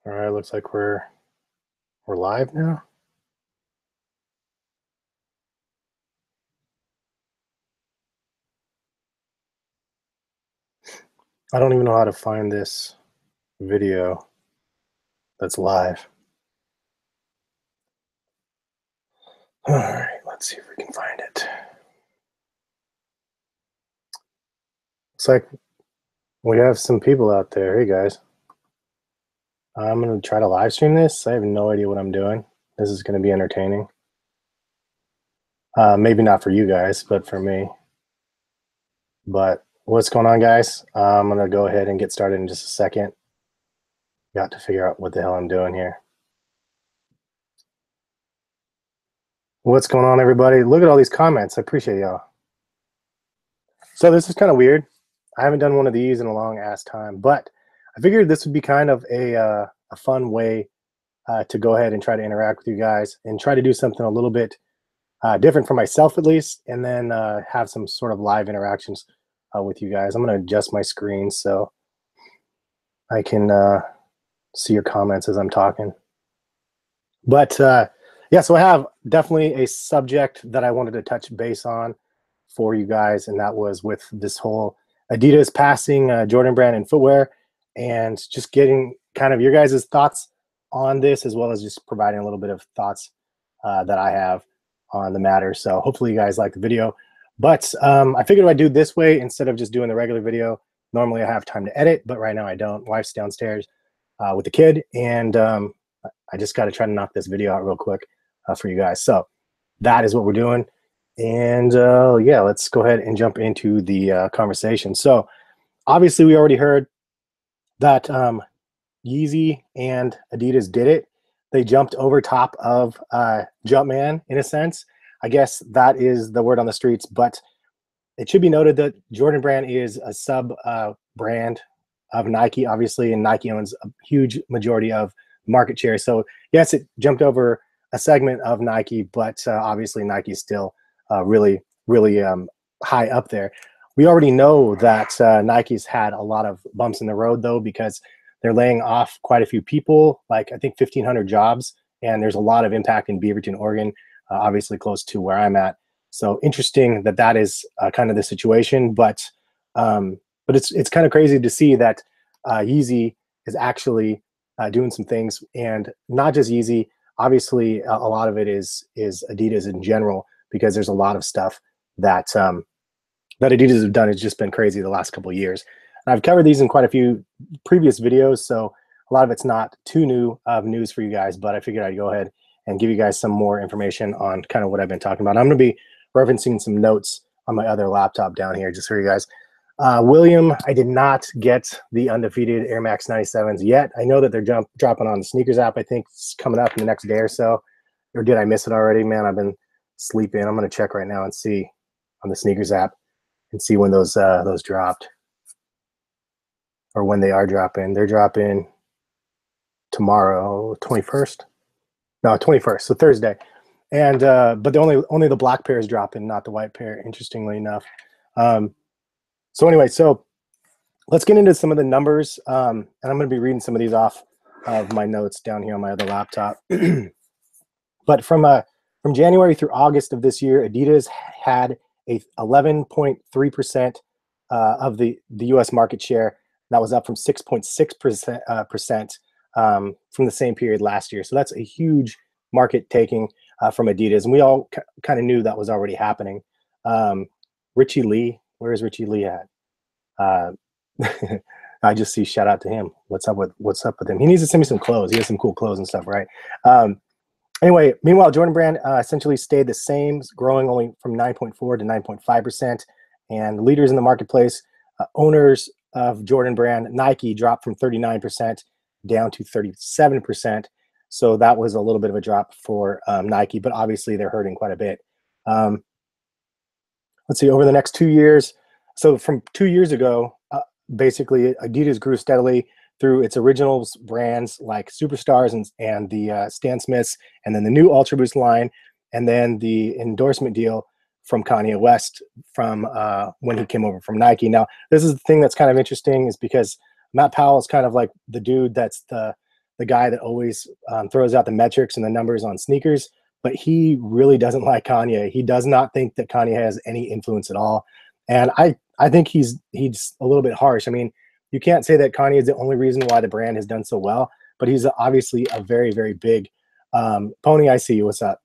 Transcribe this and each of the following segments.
All right, looks like we're live now. I don't even know how to find this video that's live. All right, let's see if we can find it. Looks like we have some people out there. Hey guys, I'm gonna try to live stream this. I have no idea what I'm doing. This is gonna be entertaining. Maybe not for you guys, but for me. But what's going on, guys? I'm gonna go ahead and get started in just a second. Got to figure out what the hell I'm doing here. What's going on, everybody? Look at all these comments. I appreciate y'all. So this is kind of weird. I haven't done one of these in a long ass time, but I figured this would be kind of a fun way to go ahead and try to interact with you guys and try to do something a little bit different for myself at least, and then have some sort of live interactions with you guys. I'm going to adjust my screen so I can see your comments as I'm talking. But yeah, so I have definitely a subject that I wanted to touch base on for you guys, and that was with this whole Adidas passing Jordan brand and footwear, and just getting kind of your guys' thoughts on this, as well as just providing a little bit of thoughts that I have on the matter. So hopefully you guys like the video. But I figured I'd do it this way instead of just doing the regular video. Normally I have time to edit, but right now I don't. Wife's downstairs with the kid, and I just got to try to knock this video out real quick for you guys. So that is what we're doing. And yeah, let's go ahead and jump into the conversation. So obviously we already heard that Yeezy and Adidas did it. They jumped over top of Jumpman in a sense. I guess that is the word on the streets, but it should be noted that Jordan brand is a sub brand of Nike, obviously, and Nike owns a huge majority of market share. So yes, it jumped over a segment of Nike, but obviously Nike is still really high up there. We already know that Nike's had a lot of bumps in the road, though, because they're laying off quite a few people, like I think 1,500 jobs, and there's a lot of impact in Beaverton, Oregon, obviously close to where I'm at. So interesting that that is kind of the situation, but it's kind of crazy to see that Yeezy is actually doing some things, and not just Yeezy. Obviously, a lot of it is Adidas in general, because there's a lot of stuff that that Adidas have done. It's just been crazy the last couple of years. And I've covered these in quite a few previous videos, so a lot of it's not too new of news for you guys, but I figured I'd go ahead and give you guys some more information on kind of what I've been talking about. I'm going to be referencing some notes on my other laptop down here just for you guys. William, I did not get the undefeated Air Max 97s yet. I know that they're dropping on the sneakers app. I think it's coming up in the next day or so. Or did I miss it already? Man, I've been sleeping. I'm going to check right now and see on the sneakers app and see when those dropped, or when they are dropping. They're dropping tomorrow, 21st. No, 21st, so Thursday. And but only the black pair is dropping, not the white pair, interestingly enough. So anyway, so let's get into some of the numbers, and I'm going to be reading some of these off of my notes down here on my other laptop. But from January through August of this year, Adidas had a 11.3% of the U.S. market share. That was up from 6.6% from the same period last year. So that's a huge market taking from Adidas, and we all kind of knew that was already happening. Richie Lee, where is Richie Lee at? I just see, shout out to him. What's up with him? He needs to send me some clothes. He has some cool clothes and stuff, right? Anyway, meanwhile, Jordan brand essentially stayed the same, growing only from 9.4 to 9.5%. And leaders in the marketplace, owners of Jordan brand, Nike, dropped from 39% down to 37%. So that was a little bit of a drop for Nike, but obviously they're hurting quite a bit. Let's see, over the next 2 years. So from 2 years ago, basically Adidas grew steadily through its originals brands like Superstars and the Stan Smiths, and then the new Ultraboost line, and then the endorsement deal from Kanye West from when he came over from Nike. Now, this is the thing that's kind of interesting, is because Matt Powell is kind of like the dude that's the the guy that always throws out the metrics and the numbers on sneakers, but he really doesn't like Kanye. He does not think that Kanye has any influence at all. And I think he's a little bit harsh. I mean, you can't say that Kanye is the only reason why the brand has done so well, but he's obviously a very, very big Pony. I see you. What's up?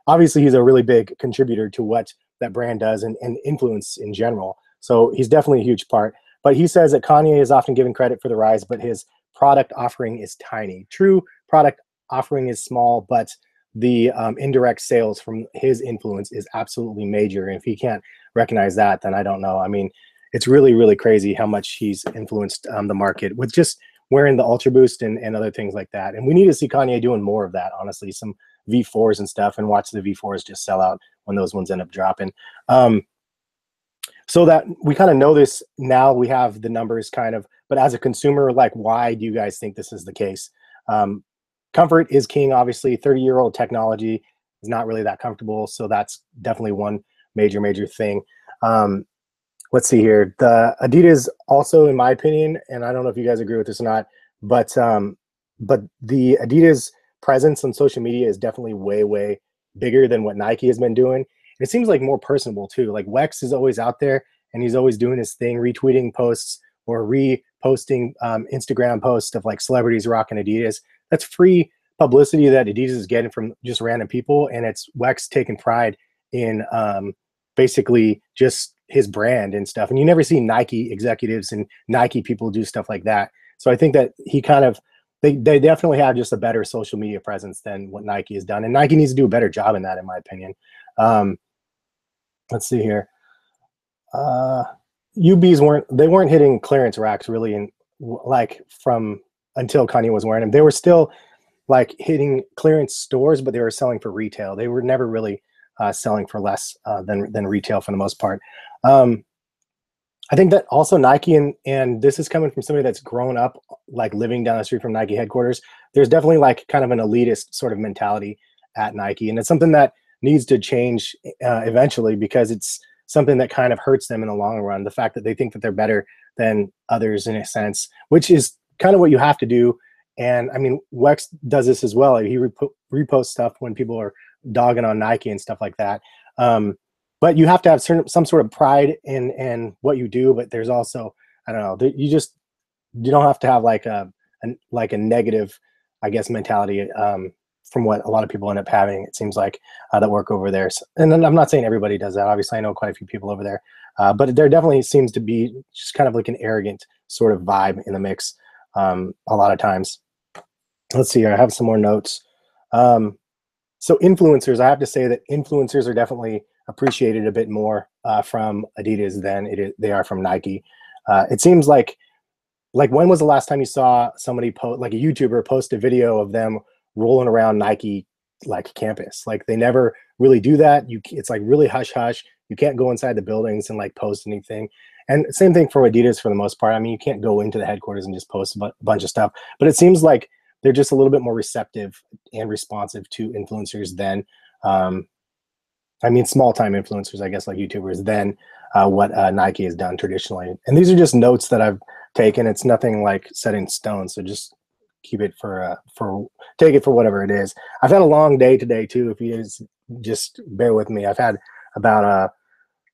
Obviously, he's a really big contributor to what that brand does and influence in general. So he's definitely a huge part. But he says that Kanye is often given credit for the rise, but his product offering is tiny. True, product offering is small, but the indirect sales from his influence is absolutely major. And if he can't recognize that, then I don't know. I mean, it's really, really crazy how much he's influenced the market with just wearing the Ultraboost and other things like that. And we need to see Kanye doing more of that, honestly, some V4s and stuff, and watch the V4s just sell out when those ones end up dropping. So that we kind of know this now, we have the numbers kind of, but as a consumer, like, why do you guys think this is the case? Comfort is king, obviously. 30-year-old technology is not really that comfortable, so that's definitely one major thing. Let's see here. The Adidas also, in my opinion, and I don't know if you guys agree with this or not, but the Adidas presence on social media is definitely way bigger than what Nike has been doing. It seems like more personable too. Like Wex is always out there and he's always doing his thing, retweeting posts or reposting Instagram posts of like celebrities rocking Adidas. That's free publicity that Adidas is getting from just random people, and it's Wex taking pride in basically just his brand and stuff. And you never see Nike executives and Nike people do stuff like that. So I think that he kind of, they definitely have just a better social media presence than what Nike has done. And Nike needs to do a better job in that, in my opinion. Let's see here. UBs weren't hitting clearance racks really in like from until Kanye was wearing them. They were still like hitting clearance stores, but they were selling for retail. They were never really selling for less than retail for the most part. I think that also Nike, and this is coming from somebody that's grown up like living down the street from Nike headquarters. There's definitely like kind of an elitist sort of mentality at Nike, and it's something that needs to change eventually, because it's something that kind of hurts them in the long run. The fact that they think that they're better than others in a sense, which is kind of what you have to do. And I mean, Wex does this as well. He reposts stuff when people are dogging on Nike and stuff like that. But you have to have some sort of pride in what you do. But there's also, I don't know, you don't have to have like a negative, I guess, mentality from what a lot of people end up having, it seems like, that work over there. So, and then I'm not saying everybody does that. Obviously, I know quite a few people over there. But there definitely seems to be just kind of like an arrogant sort of vibe in the mix a lot of times. Let's see here. I have some more notes. So influencers, I have to say that influencers are definitely appreciated a bit more from Adidas than they are from Nike. It seems like when was the last time you saw somebody post, like a YouTuber post a video of them rolling around Nike like campus? Like they never really do that. It's like really hush hush. You can't go inside the buildings and like post anything. And same thing for Adidas for the most part. I mean, you can't go into the headquarters and just post a bunch of stuff. But it seems like they're just a little bit more receptive and responsive to influencers than, I mean, small-time influencers, I guess, like YouTubers, than what Nike has done traditionally. And these are just notes that I've taken. It's nothing like set in stone. So just keep it take it for whatever it is. I've had a long day today too. If you guys just bear with me, I've had about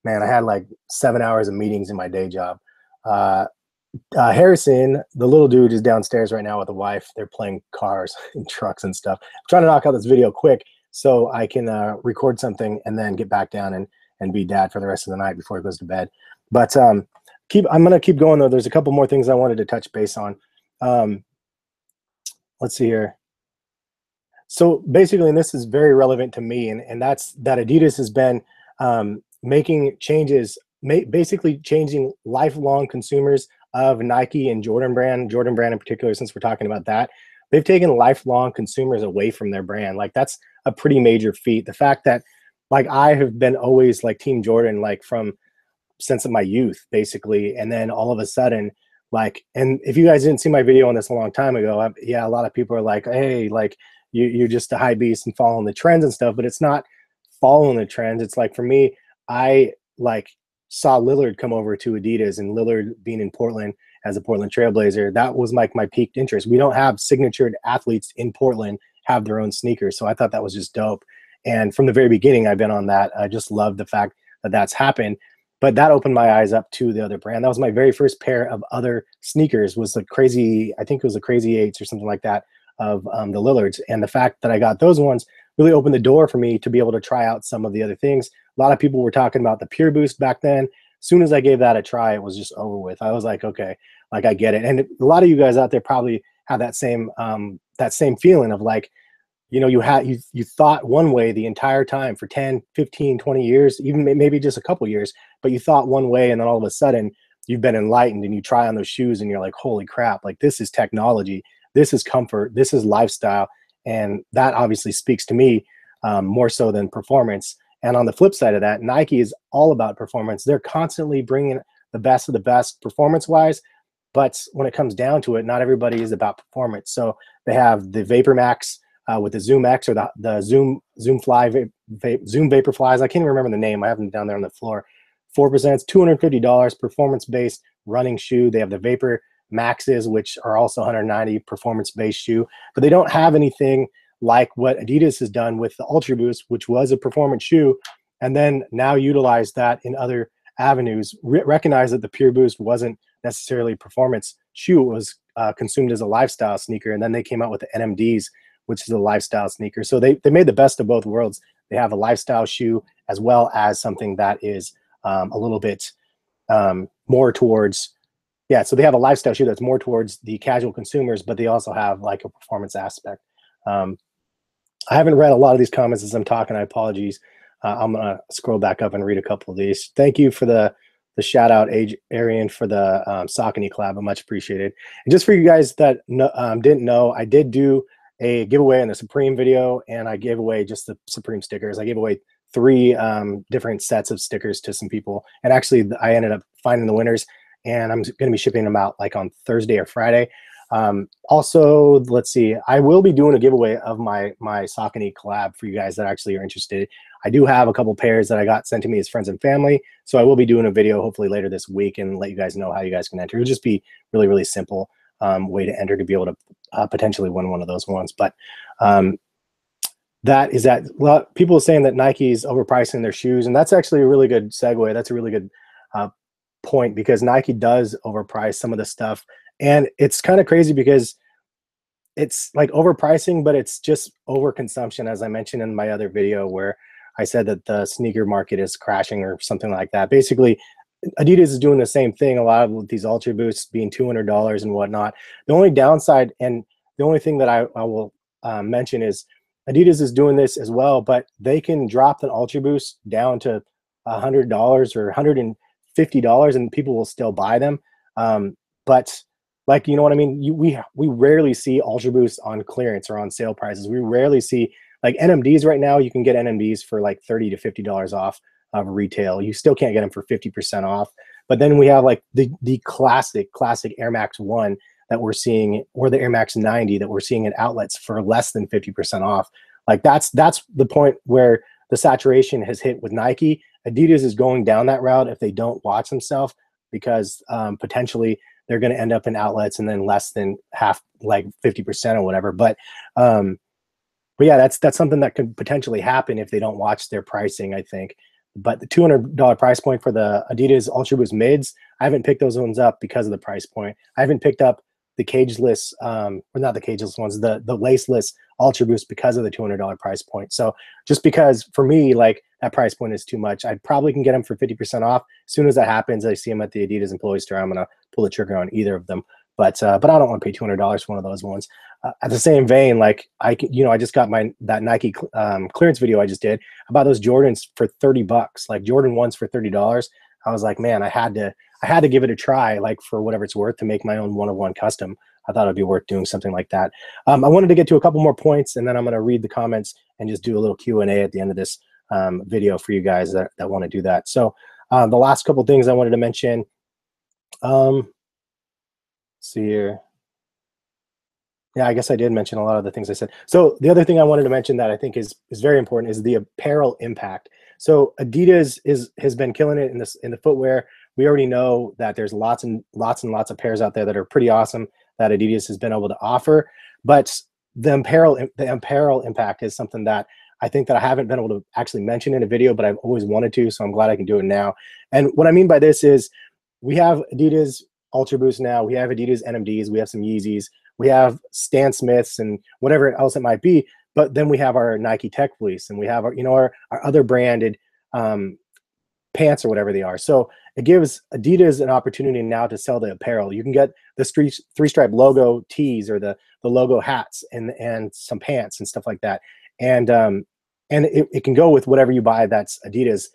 I had like 7 hours of meetings in my day job. Harrison, the little dude, is downstairs right now with a wife. They're playing cars and trucks and stuff. I'm trying to knock out this video quick so I can record something and then get back down and be dad for the rest of the night before he goes to bed. But I'm gonna keep going though. There's a couple more things I wanted to touch base on. Let's see here. So basically, and this is very relevant to me, and that's that Adidas has been making changes, basically changing lifelong consumers of Nike and Jordan brand in particular, since we're talking about that. They've taken lifelong consumers away from their brand. Like that's a pretty major feat. The fact that like I have been always like Team Jordan, like from since my youth, basically. And then all of a sudden, like, and if you guys didn't see my video on this a long time ago, yeah, a lot of people are like, hey, like you're just a high beast and following the trends and stuff, but it's not following the trends. It's like, for me, I like saw Lillard come over to Adidas, and Lillard being in Portland as a Portland Trailblazer, that was like my peak interest. We don't have signatured athletes in Portland have their own sneakers. So I thought that was just dope. And from the very beginning, I've been on that. I just love the fact that that's happened. But that opened my eyes up to the other brand. That was my very first pair of other sneakers, was the crazy, I think it was the Crazy Eights or something like that, of the Lillards. And the fact that I got those ones really opened the door for me to be able to try out some of the other things. A lot of people were talking about the Pure Boost back then. As soon as I gave that a try, it was just over with. I was like, okay, like I get it. And a lot of you guys out there probably have that same feeling of like, you know, you thought one way the entire time for 10, 15, 20 years, even maybe just a couple years, but you thought one way, and then all of a sudden you've been enlightened and you try on those shoes and you're like, holy crap, like this is technology, this is comfort, this is lifestyle. And that obviously speaks to me more so than performance. And on the flip side of that, Nike is all about performance. They're constantly bringing the best of the best performance-wise, but when it comes down to it, not everybody is about performance. So they have the Vapor Max with the Zoom X, or the Zoom Vapor Flies. I can't even remember the name. I have them down there on the floor. 4%, it's $250, performance-based running shoe. They have the Vapor Maxes, which are also $190, performance-based shoe. But they don't have anything like what Adidas has done with the Ultraboost, which was a performance shoe, and then now utilize that in other avenues. Recognize that the Pure Boost wasn't necessarily a performance shoe. It was consumed as a lifestyle sneaker, and then they came out with the NMDs, which is a lifestyle sneaker. So they made the best of both worlds. They have a lifestyle shoe as well as something that is a little bit more towards, yeah, so they have a lifestyle shoe that's more towards the casual consumers, but they also have like a performance aspect. I haven't read a lot of these comments as I'm talking. I apologize. I'm going to scroll back up and read a couple of these. Thank you for the shout out, Arian, for the Saucony collab. I much appreciated. And just for you guys that didn't know, I did do a giveaway in the Supreme video, and I gave away just the Supreme stickers. I gave away 3 different sets of stickers to some people, and actually I ended up finding the winners, and I'm going to be shipping them out like on Thursday or Friday. Also, let's see, I will be doing a giveaway of my Saucony collab for you guys that actually are interested. I do have a couple pairs that I got sent to me as friends and family, so I will be doing a video hopefully later this week and let you guys know how you guys can enter. It'll just be really, really simple way to enter to be able to potentially win one of those ones. But that is that. Well, people are saying that Nike's overpricing their shoes, and that's actually a really good segue. That's a really good point, because Nike does overprice some of the stuff. And it's kind of crazy because it's like overpricing, but it's just overconsumption, as I mentioned in my other video where I said that the sneaker market is crashing or something like that. Basically, Adidas is doing the same thing. A lot of these Ultra Boosts being $200 and whatnot. The only downside, and the only thing that I will mention, is Adidas is doing this as well, but they can drop the Ultra Boost down to $100 or $150, and people will still buy them. But like, you know what I mean? We rarely see Ultra Boosts on clearance or on sale prices. We rarely see, like, NMDs right now. You can get NMDs for like $30 to $50 off of retail. You still can't get them for 50% off. But then we have like the classic Air Max 1 that we're seeing, or the Air Max 90 that we're seeing at outlets for less than 50% off. Like that's the point where the saturation has hit with Nike. Adidas is going down that route if they don't watch themselves, because potentially they're going to end up in outlets and then less than half, like 50% or whatever. But yeah, that's something that could potentially happen if they don't watch their pricing, I think. But the $200 price point for the Adidas Ultra Boost mids, I haven't picked those ones up because of the price point. I haven't picked up the cageless, or not the cageless ones, the laceless Ultra Boost because of the $200 price point. So just because for me, like, that price point is too much, I probably can get them for 50% off. As soon as that happens, I see them at the Adidas employee store, I'm going to pull the trigger on either of them. But I don't want to pay $200 for one of those ones. At the same vein, like, I just got that Nike clearance video I just did about those Jordans for $30, like Jordan 1s for $30. I was like, man, I had to give it a try, like, for whatever it's worth, to make my own one-of-one custom. I thought it'd be worth doing something like that. I wanted to get to a couple more points, and then I'm going to read the comments and just do a little Q&A at the end of this video for you guys that want to do that. So the last couple things I wanted to mention. Let's see here. Yeah, I guess I did mention a lot of the things I said. So the other thing I wanted to mention that I think is very important is the apparel impact. So Adidas has been killing it in the footwear. we already know that there's lots and lots and lots of pairs out there that are pretty awesome that Adidas has been able to offer. But the apparel impact is something that I think that I haven't been able to actually mention in a video, but I've always wanted to, so I'm glad I can do it now. And what I mean by this is we have Adidas Ultraboost now, we have Adidas NMDs, we have some Yeezys, we have Stan Smiths and whatever else it might be, but then we have our Nike Tech Fleece, and we have our, you know, our other branded pants or whatever they are. So it gives Adidas an opportunity now to sell the apparel. You can get the three-stripe logo tees or the logo hats and some pants and stuff like that. And it can go with whatever you buy that's Adidas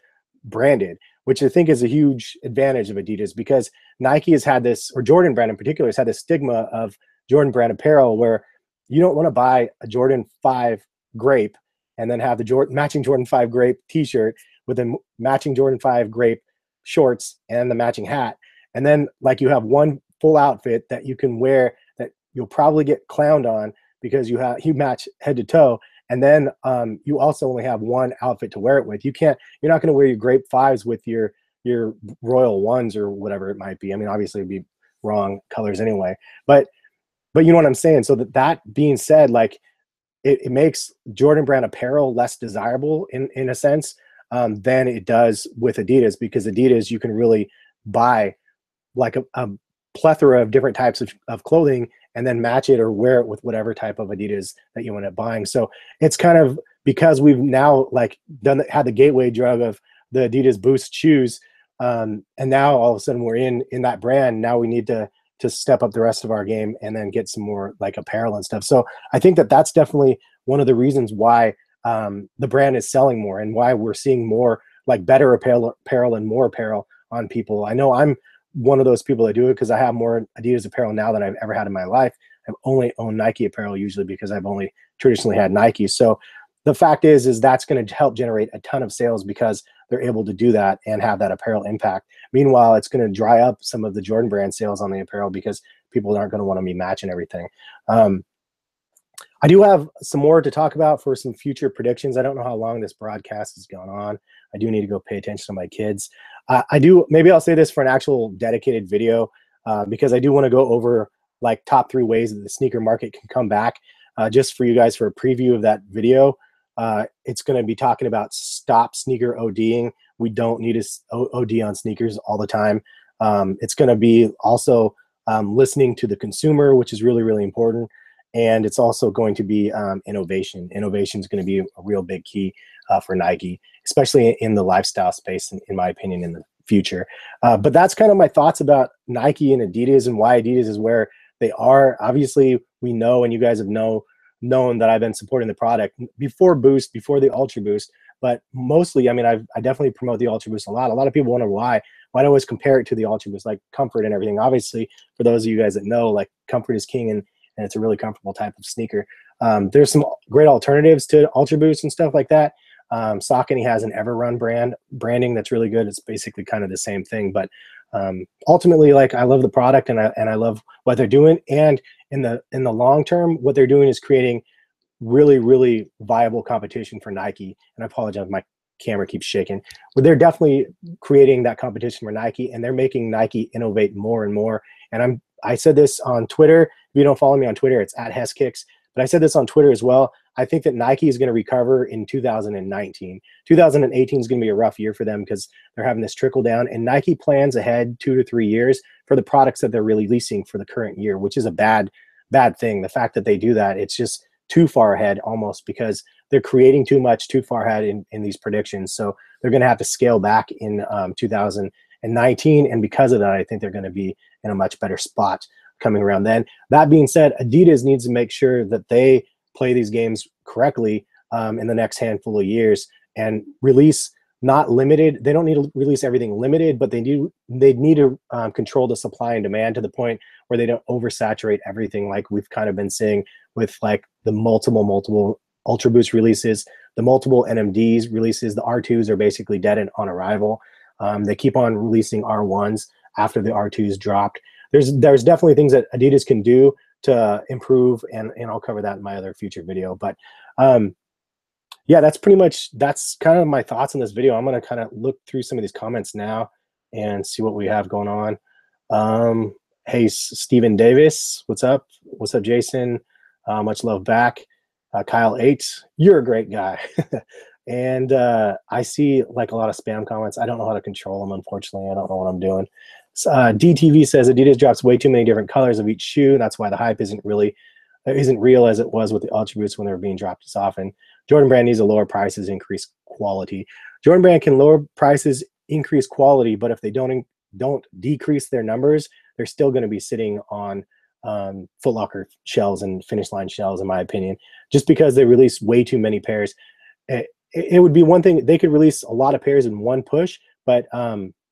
branded, which I think is a huge advantage of Adidas, because Nike has had this, or Jordan brand in particular, has had this stigma of Jordan brand apparel where you don't want to buy a Jordan 5 grape and then have the matching Jordan 5 grape t-shirt with a matching Jordan 5 grape shorts and the matching hat. And then like you have one full outfit that you can wear that you'll probably get clowned on because you match head to toe. And then you also only have one outfit to wear it with. You're not going to wear your grape 5s with your royal 1s or whatever it might be. I mean, obviously it'd be wrong colors anyway, but you know what I'm saying? So that being said, like it makes Jordan brand apparel less desirable in a sense than it does with Adidas, because Adidas, you can really buy like a plethora of different types of clothing and then match it or wear it with whatever type of Adidas that you end up buying. So it's kind of, because we've now like had the gateway drug of the Adidas Boost shoes, and now all of a sudden we're in that brand. Now we need to step up the rest of our game and then get some more like apparel and stuff. So I think that that's definitely one of the reasons why the brand is selling more and why we're seeing more like better apparel and more apparel on people. I know I'm one of those people that do it because I have more Adidas apparel now than I've ever had in my life. I've only owned Nike apparel usually because I've only traditionally had Nike. So the fact is that's going to help generate a ton of sales because they're able to do that and have that apparel impact. Meanwhile, it's going to dry up some of the Jordan brand sales on the apparel because people aren't going to want to be matching everything. I do have some more to talk about for some future predictions. I don't know how long this broadcast has gone on. I do need to go pay attention to my kids. Maybe I'll say this for an actual dedicated video because I do want to go over like top 3 ways that the sneaker market can come back just for you guys for a preview of that video. It's going to be talking about stop sneaker ODing. We don't need to OD on sneakers all the time. It's going to be also listening to the consumer, which is really, really important. And it's also going to be innovation. Innovation is going to be a real big key for Nike, especially in the lifestyle space, in my opinion, in the future. But that's kind of my thoughts about Nike and Adidas and why Adidas is where they are. Obviously, we know, and you guys have known that I've been supporting the product before Boost, before the Ultra Boost, but mostly, I mean, I definitely promote the Ultra Boost a lot. A lot of people wonder why I always compare it to the Ultra Boost, like comfort and everything. Obviously, for those of you guys that know, like comfort is king, and it's a really comfortable type of sneaker. There's some great alternatives to Ultra Boost and stuff like that. Saucony has an Everrun branding that's really good. It's basically kind of the same thing, but ultimately, like, I love the product and I love what they're doing. And in the long term, what they're doing is creating really, really viable competition for Nike. And I apologize, my camera keeps shaking. But they're definitely creating that competition for Nike, and they're making Nike innovate more and more. And I said this on Twitter. If you don't follow me on Twitter, it's @HeskKicks. But I said this on Twitter as well. I think that Nike is going to recover in 2019. 2018 is going to be a rough year for them because they're having this trickle down. And Nike plans ahead 2 to 3 years for the products that they're releasing for the current year, which is a bad thing. The fact that they do that, it's just too far ahead almost, because they're creating too much too far ahead in these predictions. So they're going to have to scale back in 2019. And because of that, I think they're going to be in a much better spot coming around then. That being said, Adidas needs to make sure that they play these games correctly in the next handful of years and release not limited. They don't need to release everything limited, but they need to control the supply and demand to the point where they don't oversaturate everything, like we've kind of been seeing with like the multiple Ultra Boost releases, the multiple NMDs releases. The R2s are basically dead and on arrival. They keep on releasing R1s after the R2s dropped. There's definitely things that Adidas can do to improve, and I'll cover that in my other future video. But yeah, that's kind of my thoughts on this video. I'm going to kind of look through some of these comments now and see what we have going on. Hey, Stephen Davis, what's up? What's up, Jason? Much love back. Kyle 8, you're a great guy. And I see like a lot of spam comments. I don't know how to control them, unfortunately. I don't know what I'm doing. DTV says Adidas drops way too many different colors of each shoe. That's why the hype isn't real as it was with the Ultraboost when they were being dropped as often. Jordan Brand needs to lower prices, increase quality. Jordan Brand can lower prices, increase quality, but if they don't decrease their numbers, they're still going to be sitting on Foot Locker shelves and Finish Line shelves, in my opinion, just because they release way too many pairs. It would be one thing, they could release a lot of pairs in one push, but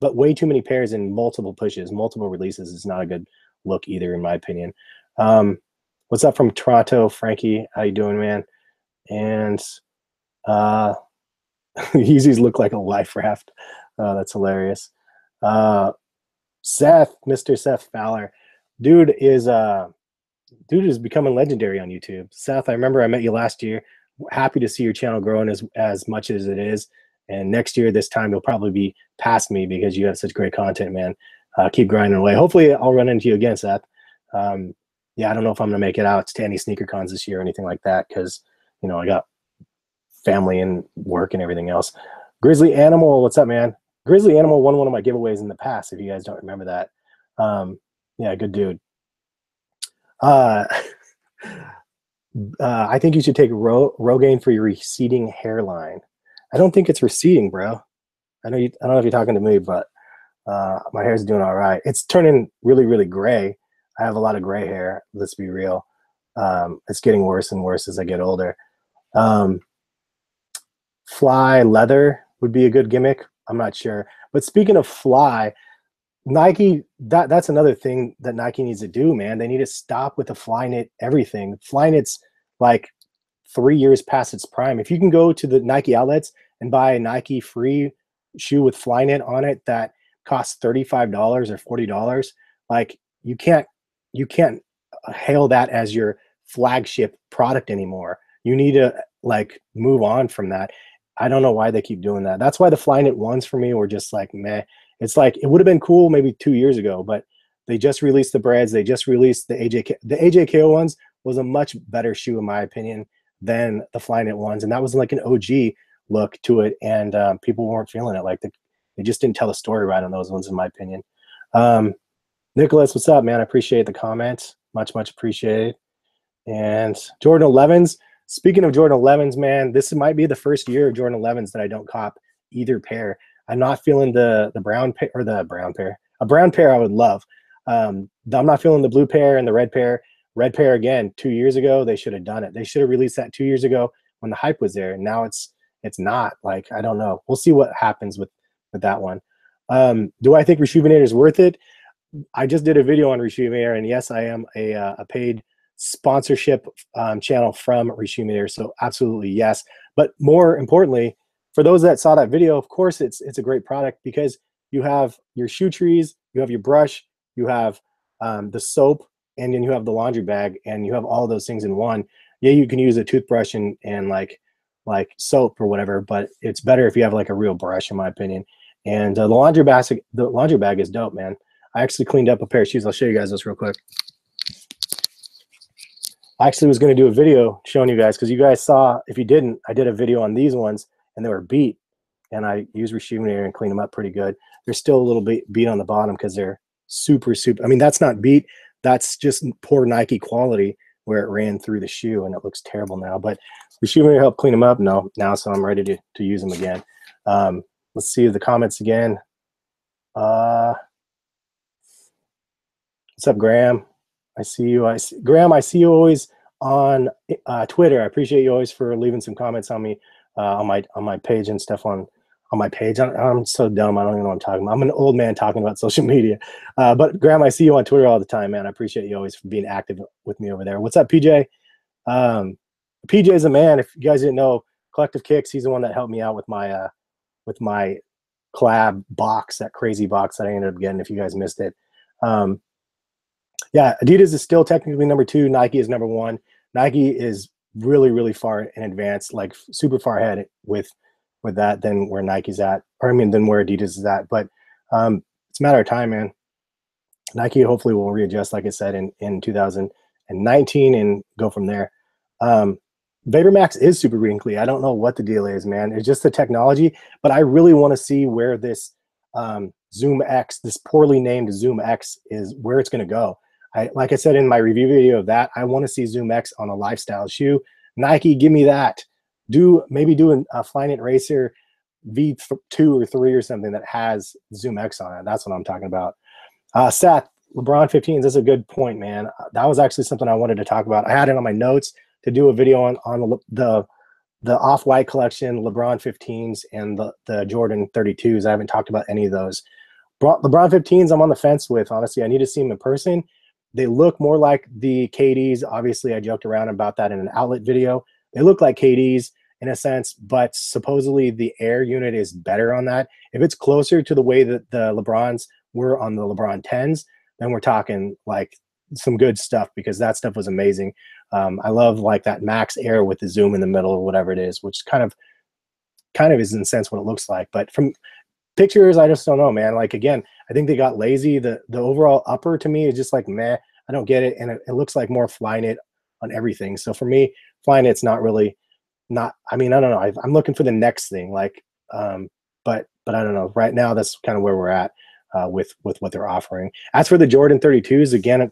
way too many pairs in multiple pushes, multiple releases is not a good look either, in my opinion. What's up from Toronto, Frankie? How you doing, man? And Yeezys look like a life raft. That's hilarious. Seth, Mr. Seth Fowler, dude is becoming legendary on YouTube. Seth, I remember I met you last year. Happy to see your channel growing as much as it is. And next year, this time, you'll probably be past me because you have such great content, man. Keep grinding away. Hopefully, I'll run into you again, Seth. Yeah, I don't know if I'm going to make it out to any sneaker cons this year or anything like that because, you know, I got family and work and everything else. Grizzly Animal, what's up, man? Grizzly Animal won one of my giveaways in the past, if you guys don't remember that. Yeah, good dude. I think you should take Rogaine for your receding hairline. I don't think it's receding, bro. I don't know if you're talking to me, but my hair's doing all right. It's turning really, really gray. I have a lot of gray hair. Let's be real. It's getting worse and worse as I get older. Fly leather would be a good gimmick. I'm not sure. But speaking of fly, Nike, that's another thing that Nike needs to do, man. They need to stop with the Flyknit everything. Flyknit's like 3 years past its prime. If you can go to the Nike outlets and buy a Nike free shoe with Flyknit on it that costs $35 or $40, like you can't hail that as your flagship product anymore. You need to like move on from that. I don't know why they keep doing that. That's why the Flyknit ones for me were just like meh. It's like it would have been cool maybe 2 years ago, but they just released the breads. They just released the AJK. The AJKO ones was a much better shoe, in my opinion, than the Flyknit ones, and that was like an OG look to it, and people weren't feeling it. Like they just didn't tell the story right on those ones, in my opinion. Nicholas, what's up, man? I appreciate the comment. Much appreciated. And Jordan 11s. Speaking of Jordan 11s, man, this might be the first year of Jordan 11s that I don't cop either pair. I'm not feeling the brown pair or the brown pair. A brown pair I would love. I'm not feeling the blue pair and the red pair. Red pair again, 2 years ago, they should have done it. They should have released that 2 years ago when the hype was there. And now it's not. Like, I don't know. We'll see what happens with that one. Do I think Reshoevn8r is worth it? I just did a video on Reshoevn8r, and yes, I am a paid sponsorship channel from Reshoevn8r, so absolutely yes. But more importantly, for those that saw that video, of course it's a great product because you have your shoe trees, you have your brush, you have the soap, and then you have the laundry bag, and you have all those things in one. Yeah, you can use a toothbrush and like soap or whatever, but it's better if you have like a real brush, in my opinion. And the laundry bag is dope, man. I actually cleaned up a pair of shoes. I'll show you guys this real quick. I actually was going to do a video showing you guys because you guys saw, if you didn't, I did a video on these ones and they were beat, and I used Reshoevn8r and cleaned them up pretty good. They're still a little bit beat on the bottom because they're super. I mean, that's not beat. That's just poor Nike quality where it ran through the shoe and it looks terrible now. But Reshoevn8r helped clean them up now, so I'm ready to use them again. Let's see the comments again. What's up, Graham? I see you. Graham, I see you always on Twitter. I appreciate you always for leaving some comments on me on my page and stuff on my page. I'm so dumb. I don't even know what I'm talking about. I'm an old man talking about social media. But Graham, I see you on Twitter all the time, man. I appreciate you always for being active with me over there. What's up, PJ? PJ is a man. If you guys didn't know, Collective Kicks, he's the one that helped me out with my collab box, that crazy box that I ended up getting, if you guys missed it. Yeah, Adidas is still technically number 2. Nike is number 1. Nike is really, really far in advance, like super far ahead with that than where Nike's at, or I mean, than where Adidas is at. But it's a matter of time, man. Nike hopefully will readjust, like I said, in 2019 and go from there. VaporMax is super wrinkly. I don't know what the deal is, man. It's just the technology, but I really want to see where this Zoom X, this poorly named Zoom X, is where it's going to go. Like I said in my review video of that, I want to see Zoom X on a lifestyle shoe. Nike, give me that. Maybe do a Flyknit Racer V2 or 3 or something that has Zoom X on it. That's what I'm talking about. Seth, LeBron 15s, that's a good point, man. That was actually something I wanted to talk about. I had it on my notes to do a video on the Off-White collection, LeBron 15s, and the Jordan 32s. I haven't talked about any of those. LeBron 15s, I'm on the fence with, honestly. I need to see them in person. They look more like the KDs. Obviously, I joked around about that in an outlet video. They look like KDs in a sense, but supposedly the air unit is better on that. If it's closer to the way that the LeBrons were on the LeBron 10s, then we're talking like some good stuff, because that stuff was amazing. I love like that Max Air with the zoom in the middle or whatever it is, which kind of is in a sense what it looks like. But from pictures, I just don't know, man. Like, again, I think they got lazy. The overall upper to me is just like, meh, I don't get it. And it looks like more Flyknit on everything. So for me, Flyknit's not really, I mean, I don't know. I'm looking for the next thing, like, but I don't know. Right now, that's kind of where we're at with what they're offering. As for the Jordan 32s, again,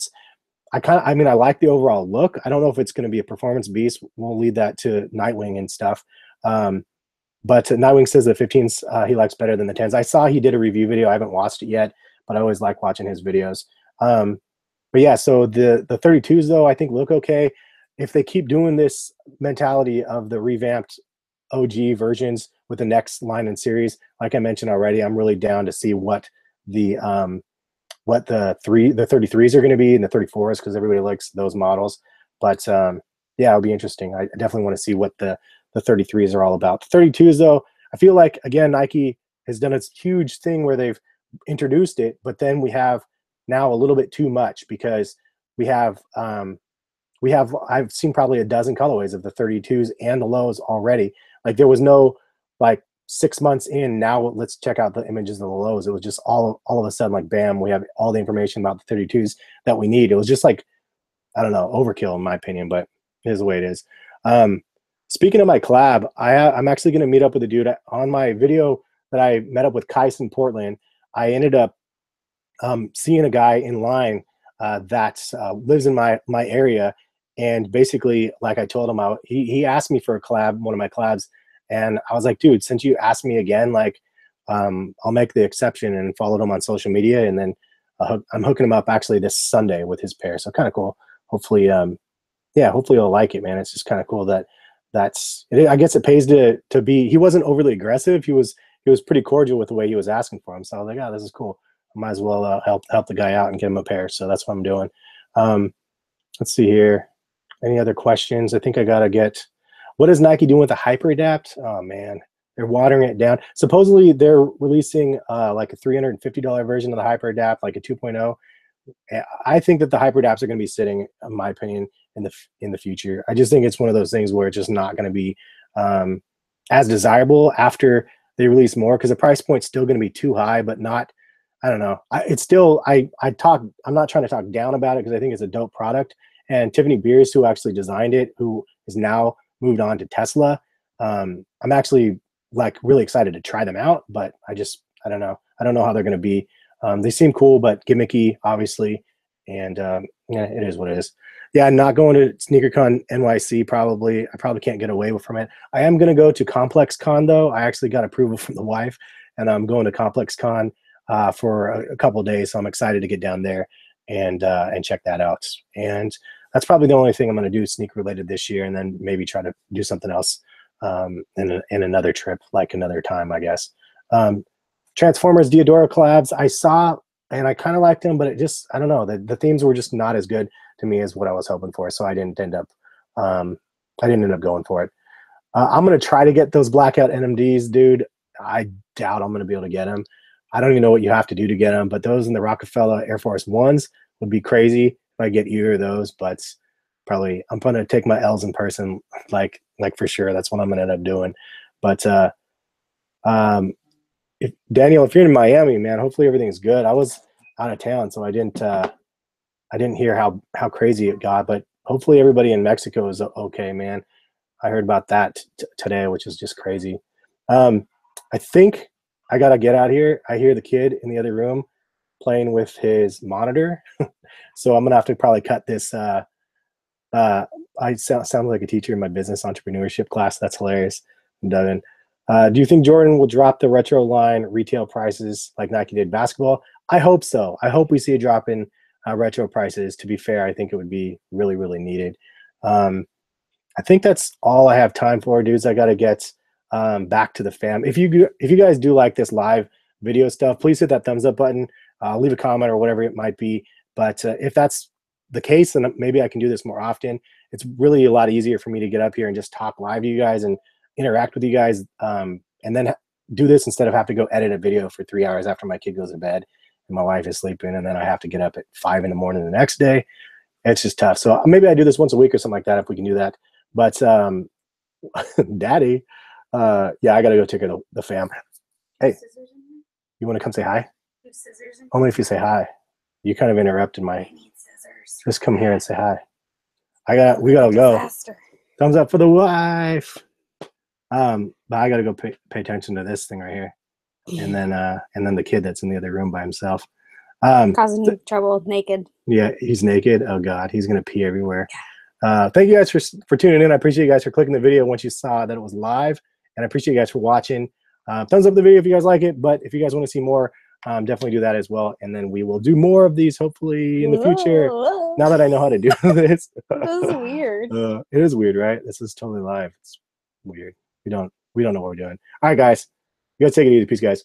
I mean, I like the overall look. I don't know if it's going to be a performance beast. We'll leave that to Nightwing and stuff. But Nightwing says the 15s he likes better than the 10s. I saw he did a review video. I haven't watched it yet, but I always like watching his videos. But yeah, so the 32s, though, I think look okay. If they keep doing this mentality of the revamped OG versions with the next line and series, like I mentioned already, I'm really down to see what the 33s are going to be, and the 34s, because everybody likes those models. But yeah, it'll be interesting. I definitely want to see what the 33s are all about. The 32s, though, I feel like, again, Nike has done its huge thing where they've introduced it, but then we have now a little bit too much, because I've seen probably a dozen colorways of the 32s and the lows already. Like, there was no like 6 months in, now let's check out the images of the lows. It was just all of a sudden, like, bam, we have all the information about the 32s that we need. It was just like, I don't know, overkill in my opinion, but it is the way it is. Speaking of my collab, I'm actually going to meet up with a dude on my video that I met up with Kais in Portland. I ended up seeing a guy in line that lives in my area, and basically, like I told him, he asked me for a collab, one of my collabs, and I was like, dude, since you asked me again, like, I'll make the exception, and followed him on social media, and then I'm hooking him up actually this Sunday with his pair, so kind of cool. Hopefully, yeah, hopefully he'll like it, man. It's just kind of cool that I guess it pays to be. He wasn't overly aggressive. He was pretty cordial with the way he was asking for him. So I was like, oh, this is cool. I might as well help the guy out and get him a pair. So that's what I'm doing. Let's see here. Any other questions? I think I gotta get. What is Nike doing with the Hyper Adapt? Oh man, they're watering it down. Supposedly they're releasing like a $350 version of the Hyper Adapt, like a 2.0. I think that the Hyper Adapts are going to be sitting, in my opinion, in the future. I just think it's one of those things where it's just not going to be as desirable after they release more, because the price point's still going to be too high, but not. I don't know. It's still. I'm not trying to talk down about it, because I think it's a dope product. And Tiffany Beers, who actually designed it, who is now moved on to Tesla, I'm actually like really excited to try them out. But I don't know. I don't know how they're going to be. They seem cool, but gimmicky, obviously. And yeah, it is what it is. Yeah, I'm not going to SneakerCon NYC, probably. I probably can't get away from it. I am going to go to Complex Con, though. I actually got approval from the wife, and I'm going to Complex Con for a couple of days. So I'm excited to get down there and check that out. And that's probably the only thing I'm going to do sneaker related this year, and then maybe try to do something else in another trip, like another time, I guess. Transformers Diodora collabs, I saw, and I kind of liked them, but it just, I don't know, the themes were just not as good to me as what I was hoping for, so I didn't end up going for it. I'm gonna try to get those blackout NMDs, dude. I doubt I'm gonna be able to get them. I don't even know what you have to do to get them, but those in the Rockefeller Air Force Ones would be crazy if I get either of those. But probably I'm gonna take my L's in person, like for sure. That's what I'm gonna end up doing. But if Daniel, if you're in Miami, man, hopefully everything's good. I was out of town, so I didn't hear how crazy it got, but hopefully everybody in Mexico is okay, man. I heard about that today, which is just crazy. I think I gotta get out here. I hear the kid in the other room playing with his monitor, so I'm gonna have to probably cut this. I sound like a teacher in my business entrepreneurship class. That's hilarious. Devin, do you think Jordan will drop the retro line retail prices like Nike did basketball? I hope so. I hope we see a drop in retro prices. To be fair, I think it would be really, really needed. I think that's all I have time for, dudes. I got to get back to the fam. If you guys do like this live video stuff, please hit that thumbs up button. Leave a comment or whatever it might be. But if that's the case, then maybe I can do this more often. It's really a lot easier for me to get up here and just talk live to you guys and interact with you guys, and then do this instead of have to go edit a video for 3 hours after my kid goes to bed and my wife is sleeping, and then I have to get up at 5 in the morning the next day. It's just tough. So maybe I do this once a week or something like that if we can do that. But Daddy, yeah, I gotta go take care of the fam. Hey, you want to come say hi? Only if you say hi. You kind of interrupted my. Just come here and say hi. We gotta go. Faster. Thumbs up for the wife. But I gotta go pay attention to this thing right here, and then the kid that's in the other room by himself. Causing trouble naked. Yeah, he's naked. Oh God, he's gonna pee everywhere. Thank you guys for tuning in. I appreciate you guys for clicking the video once you saw that it was live, and I appreciate you guys for watching. Thumbs up the video if you guys like it, but if you guys want to see more, definitely do that as well, and then we will do more of these hopefully in the future. Now that I know how to do this. This is weird. It is weird, right? This is totally live. It's weird. We don't know what we're doing. All right, guys. You guys take it easy. Peace, guys.